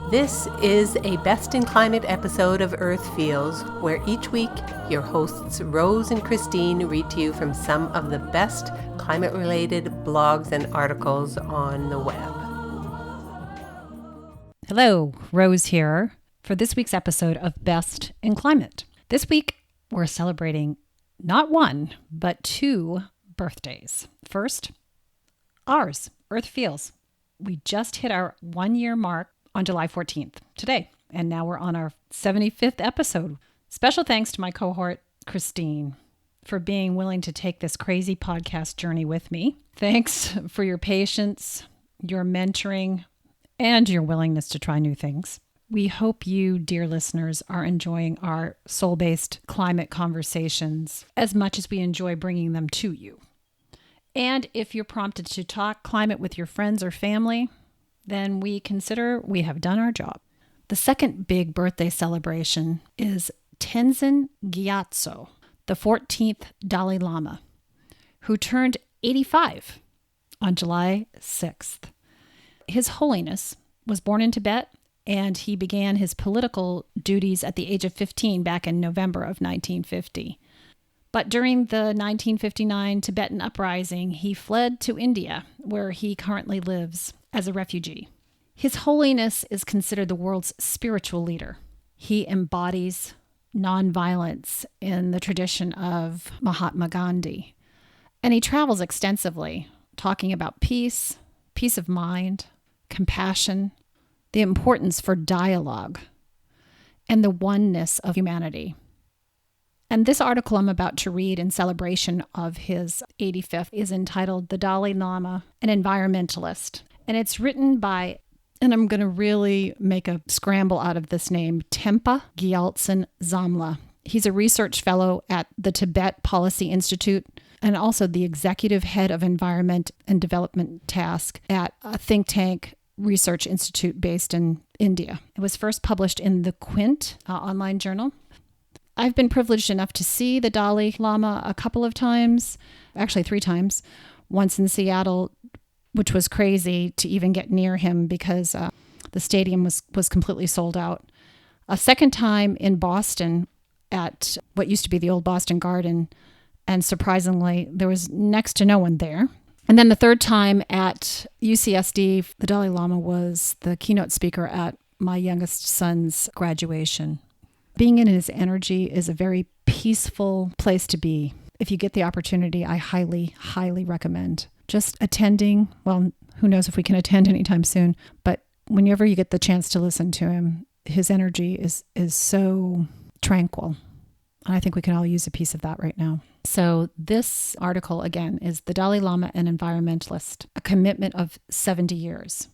This is a Best in Climate episode of Earth Feels, where each week your hosts Rose and Christine read to you from some of the best climate-related blogs and articles on the web. Hello, Rose here for this week's episode of Best in Climate. This week, we're celebrating not one, but two birthdays. First, ours, Earth Feels. We just hit our 1-year mark on July 14th, today, and now we're on our 75th episode. Special thanks to my cohort, Christine, for being willing to take this crazy podcast journey with me. Thanks for your patience, your mentoring, and your willingness to try new things. We hope you, dear listeners, are enjoying our soul-based climate conversations as much as we enjoy bringing them to you. And if you're prompted to talk climate with your friends or family, then we consider we have done our job. The second big birthday celebration is Tenzin Gyatso, the 14th Dalai Lama, who turned 85 on July 6th. His Holiness was born in Tibet, and he began his political duties at the age of 15 back in November of 1950. But during the 1959 Tibetan uprising, he fled to India, where he currently lives as a refugee. His Holiness is considered the world's spiritual leader. He embodies nonviolence in the tradition of Mahatma Gandhi. And he travels extensively, talking about peace, peace of mind, compassion, the importance for dialogue, and the oneness of humanity. And this article I'm about to read in celebration of his 85th is entitled The Dalai Lama, an Environmentalist. And it's written by, and I'm going to really make a scramble out of this name, Tempa Gyaltsen Zamlha. He's a research fellow at the Tibet Policy Institute and also the executive head of environment and development task at a think tank research institute based in India. It was first published in the Quint online journal. I've been privileged enough to see the Dalai Lama a couple of times, actually 3 times, once in Seattle, which was crazy to even get near him because the stadium was completely sold out. A second time in Boston at what used to be the old Boston Garden, and surprisingly, there was next to no one there. And then the third time at UCSD, the Dalai Lama was the keynote speaker at my youngest son's graduation. Being in his energy is a very peaceful place to be. If you get the opportunity, I highly, highly recommend just attending. Well, who knows if we can attend anytime soon, but whenever you get the chance to listen to him, his energy is so tranquil. And I think we can all use a piece of that right now. So this article, again, is The Dalai Lama, an Environmentalist, a commitment of 70 years.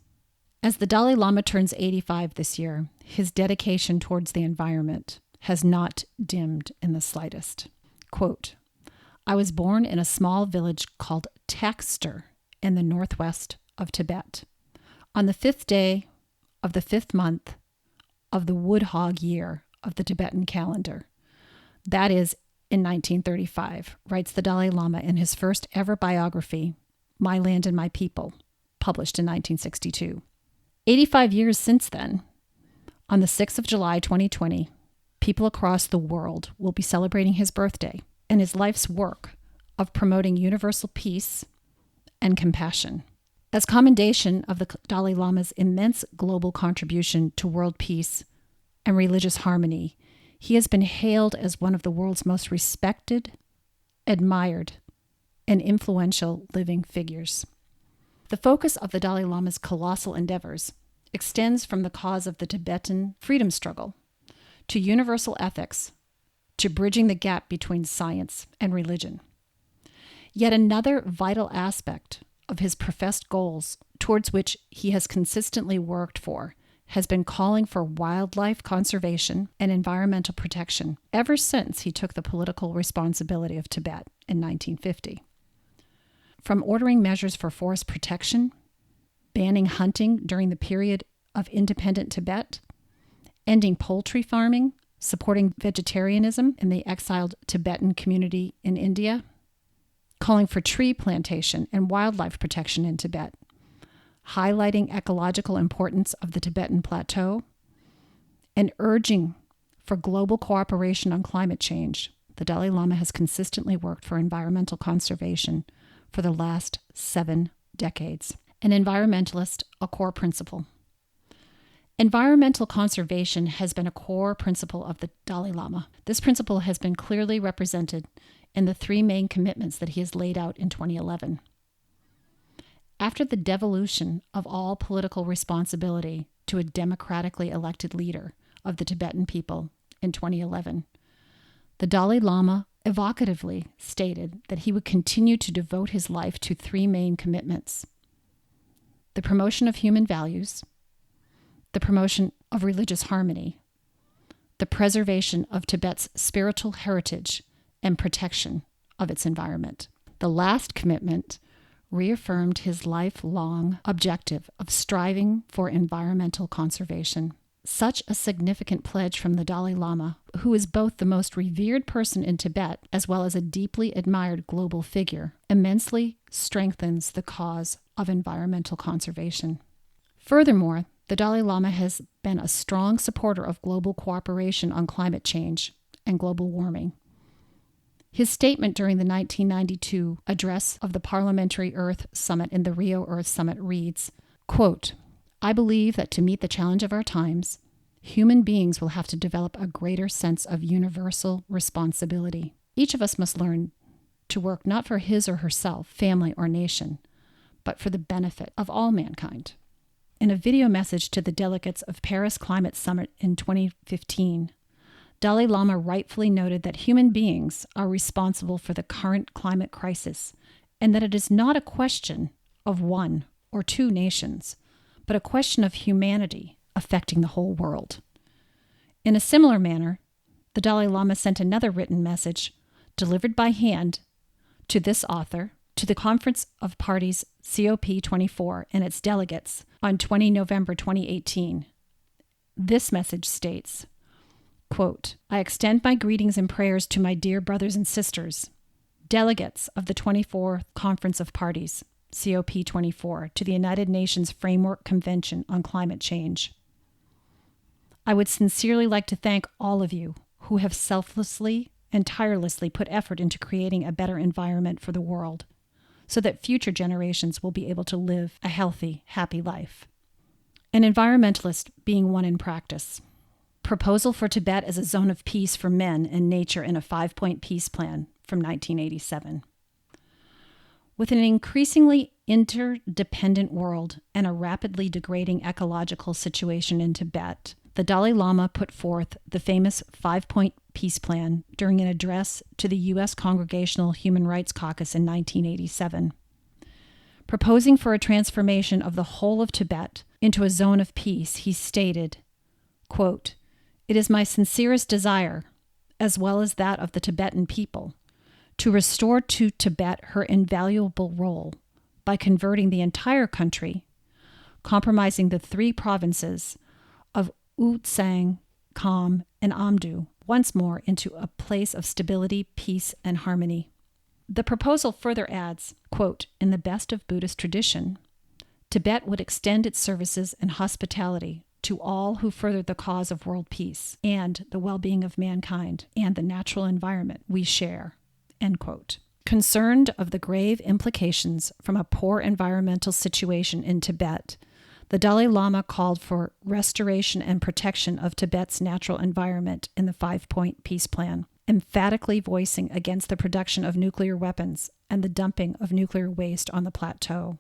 As the Dalai Lama turns 85 this year, his dedication towards the environment has not dimmed in the slightest. Quote, I was born in a small village called Taxter in the northwest of Tibet on the 5th day of the 5th month of the Woodhog year of the Tibetan calendar. That is in 1935, writes the Dalai Lama in his first ever biography, My Land and My People, published in 1962. 85 years since then, on the 6th of July 2020, people across the world will be celebrating his birthday and his life's work of promoting universal peace and compassion. As commendation of the Dalai Lama's immense global contribution to world peace and religious harmony, he has been hailed as one of the world's most respected, admired, and influential living figures. The focus of the Dalai Lama's colossal endeavors extends from the cause of the Tibetan freedom struggle to universal ethics to bridging the gap between science and religion. Yet another vital aspect of his professed goals, towards which he has consistently worked for, has been calling for wildlife conservation and environmental protection ever since he took the political responsibility of Tibet in 1950. From ordering measures for forest protection, banning hunting during the period of independent Tibet, ending poultry farming, supporting vegetarianism in the exiled Tibetan community in India, calling for tree plantation and wildlife protection in Tibet, highlighting ecological importance of the Tibetan Plateau, and urging for global cooperation on climate change, the Dalai Lama has consistently worked for environmental conservation for the last 7 decades. An environmentalist, a core principle. Environmental conservation has been a core principle of the Dalai Lama. This principle has been clearly represented in the 3 main commitments that he has laid out in 2011. After the devolution of all political responsibility to a democratically elected leader of the Tibetan people in 2011, the Dalai Lama evocatively stated that he would continue to devote his life to 3 main commitments: the promotion of human values, the promotion of religious harmony, the preservation of Tibet's spiritual heritage, and protection of its environment. The last commitment reaffirmed his lifelong objective of striving for environmental conservation. Such a significant pledge from the Dalai Lama, who is both the most revered person in Tibet as well as a deeply admired global figure, immensely strengthens the cause of environmental conservation. Furthermore, the Dalai Lama has been a strong supporter of global cooperation on climate change and global warming. His statement during the 1992 address of the Parliamentary Earth Summit in the Rio Earth Summit reads, quote, "I believe that to meet the challenge of our times, human beings will have to develop a greater sense of universal responsibility. Each of us must learn to work not for his or herself, family, or nation, but for the benefit of all mankind." In a video message to the delegates of Paris Climate Summit in 2015, Dalai Lama rightfully noted that human beings are responsible for the current climate crisis and that it is not a question of 1 or 2 nations, but a question of humanity affecting the whole world. In a similar manner, the Dalai Lama sent another written message, delivered by hand, to this author, to the Conference of Parties COP24 and its delegates on 20 November 2018. This message states, quote, "I extend my greetings and prayers to my dear brothers and sisters, delegates of the 24th Conference of Parties, COP24, to the United Nations Framework Convention on Climate Change. I would sincerely like to thank all of you who have selflessly and tirelessly put effort into creating a better environment for the world so that future generations will be able to live a healthy, happy life." An environmentalist being one in practice. Proposal for Tibet as a zone of peace for men and nature in a 5-point peace plan from 1987. With an increasingly interdependent world and a rapidly degrading ecological situation in Tibet, the Dalai Lama put forth the famous 5-point peace plan during an address to the U.S. Congregational Human Rights Caucus in 1987. Proposing for a transformation of the whole of Tibet into a zone of peace, he stated, quote, "It is my sincerest desire, as well as that of the Tibetan people, to restore to Tibet her invaluable role by converting the entire country, compromising the 3 provinces of Utsang, Kham, and Amdo, once more into a place of stability, peace, and harmony." The proposal further adds, quote, "In the best of Buddhist tradition, Tibet would extend its services and hospitality to all who further the cause of world peace and the well-being of mankind and the natural environment we share," end quote. Concerned of the grave implications from a poor environmental situation in Tibet, the Dalai Lama called for restoration and protection of Tibet's natural environment in the 5-point peace plan, emphatically voicing against the production of nuclear weapons and the dumping of nuclear waste on the plateau.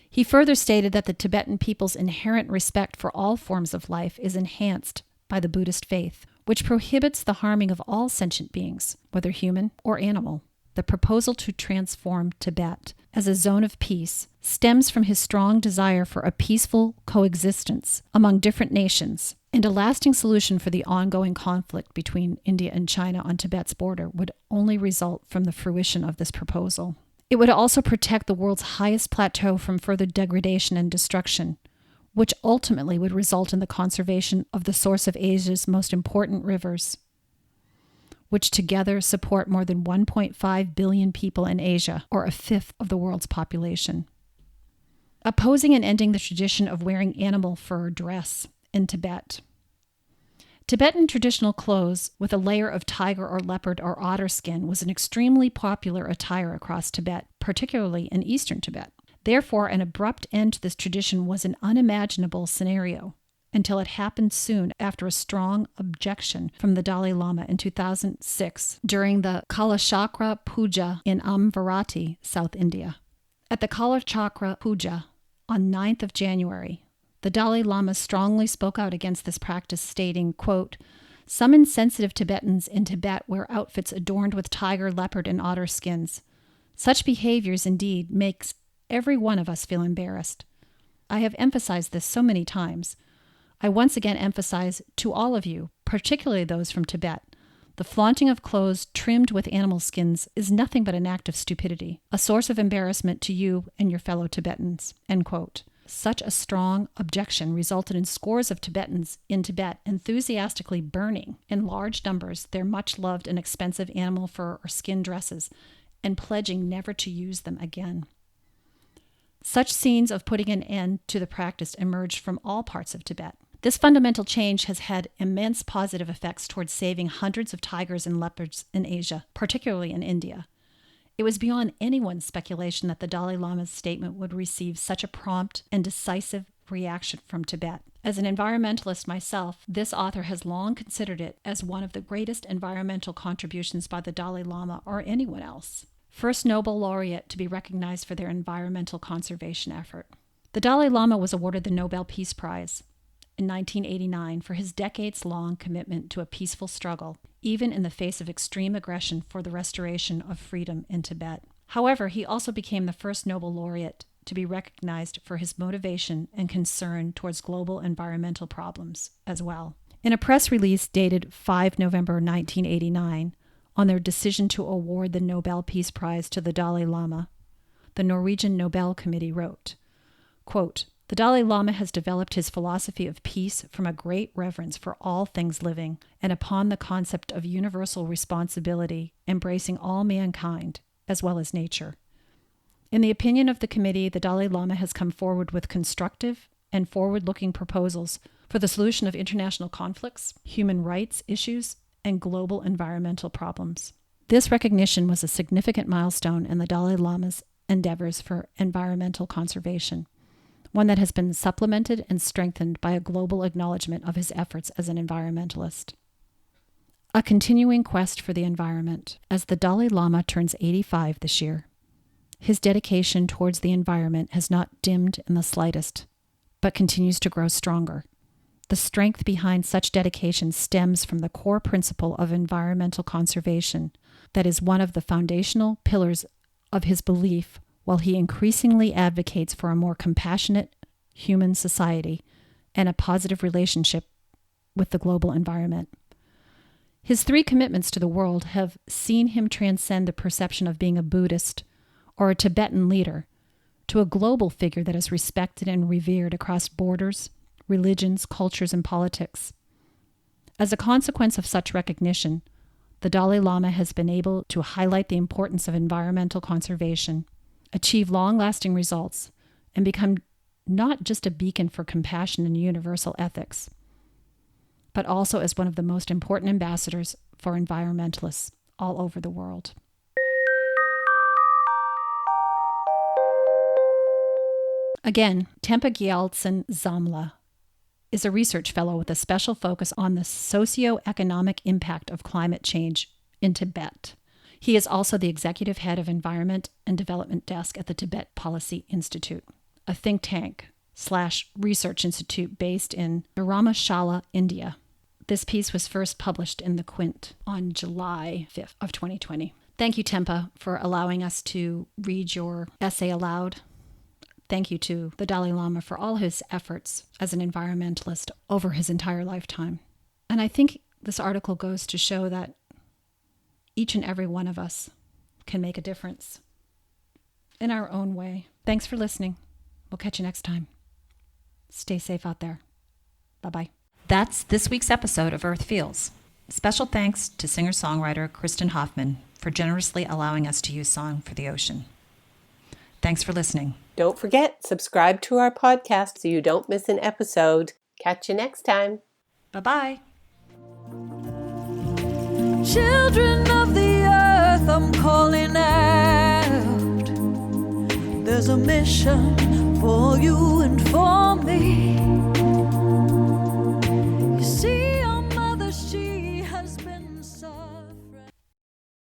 He further stated that the Tibetan people's inherent respect for all forms of life is enhanced by the Buddhist faith, which prohibits the harming of all sentient beings, whether human or animal. The proposal to transform Tibet as a zone of peace stems from his strong desire for a peaceful coexistence among different nations, and a lasting solution for the ongoing conflict between India and China on Tibet's border would only result from the fruition of this proposal. It would also protect the world's highest plateau from further degradation and destruction, which ultimately would result in the conservation of the source of Asia's most important rivers, which together support more than 1.5 billion people in Asia, or a fifth of the world's population. opposing and ending the tradition of wearing animal fur dress in Tibet. Tibetan traditional clothes with a layer of tiger or leopard or otter skin was an extremely popular attire across Tibet, particularly in eastern Tibet. Therefore, an abrupt end to this tradition was an unimaginable scenario until it happened soon after a strong objection from the Dalai Lama in 2006 during the Kalachakra Puja in Amravati, South India. At the Kalachakra Puja on 9th of January, the Dalai Lama strongly spoke out against this practice, stating, quote, "Some insensitive Tibetans in Tibet wear outfits adorned with tiger, leopard, and otter skins. Such behaviors indeed makes every one of us feel embarrassed. I have emphasized this so many times. I once again emphasize to all of you, particularly those from Tibet, the flaunting of clothes trimmed with animal skins is nothing but an act of stupidity, a source of embarrassment to you and your fellow Tibetans." End quote. Such a strong objection resulted in scores of Tibetans in Tibet enthusiastically burning in large numbers their much-loved and expensive animal fur or skin dresses and pledging never to use them again. Such scenes of putting an end to the practice emerged from all parts of Tibet. This fundamental change has had immense positive effects towards saving hundreds of tigers and leopards in Asia, particularly in India. It was beyond anyone's speculation that the Dalai Lama's statement would receive such a prompt and decisive reaction from Tibet. As an environmentalist myself, this author has long considered it as one of the greatest environmental contributions by the Dalai Lama or anyone else. First Nobel laureate to be recognized for their environmental conservation effort. The Dalai Lama was awarded the Nobel Peace Prize in 1989 for his decades-long commitment to a peaceful struggle, even in the face of extreme aggression for the restoration of freedom in Tibet. However, he also became the first Nobel laureate to be recognized for his motivation and concern towards global environmental problems as well. In a press release dated 5 November 1989, on their decision to award the Nobel Peace Prize to the Dalai Lama, the Norwegian Nobel Committee wrote, quote, "The Dalai Lama has developed his philosophy of peace from a great reverence for all things living and upon the concept of universal responsibility embracing all mankind as well as nature. In the opinion of the committee, the Dalai Lama has come forward with constructive and forward-looking proposals for the solution of international conflicts, human rights issues, and global environmental problems. This recognition was a significant milestone in the Dalai Lama's endeavors for environmental conservation, one that has been supplemented and strengthened by a global acknowledgement of his efforts as an environmentalist. A continuing quest for the environment. As the Dalai Lama turns 85 this year, his dedication towards the environment has not dimmed in the slightest, but continues to grow stronger. The strength behind such dedication stems from the core principle of environmental conservation that is one of the foundational pillars of his belief, while he increasingly advocates for a more compassionate human society and a positive relationship with the global environment. His 3 commitments to the world have seen him transcend the perception of being a Buddhist or a Tibetan leader to a global figure that is respected and revered across borders, religions, cultures, and politics. As a consequence of such recognition, the Dalai Lama has been able to highlight the importance of environmental conservation, achieve long-lasting results, and become not just a beacon for compassion and universal ethics, but also as one of the most important ambassadors for environmentalists all over the world. Again, Tempa Gyaltsen Zamlha is a research fellow with a special focus on the socio-economic impact of climate change in Tibet. He is also the executive head of Environment and Development Desk at the Tibet Policy Institute, a think tank / research institute based in Dharamshala, India. This piece was first published in The Quint on July 5th of 2020. Thank you, Tempa, for allowing us to read your essay aloud. Thank you to the Dalai Lama for all his efforts as an environmentalist over his entire lifetime. And I think this article goes to show that each and every one of us can make a difference in our own way. Thanks for listening. We'll catch you next time. Stay safe out there. Bye-bye. That's this week's episode of Earth Feels. Special thanks to singer-songwriter Kristen Hoffman for generously allowing us to use Song for the Ocean. Thanks for listening. Don't forget, subscribe to our podcast so you don't miss an episode. Catch you next time. Bye-bye. Children of the earth, I'm calling out. There's a mission for you and for me.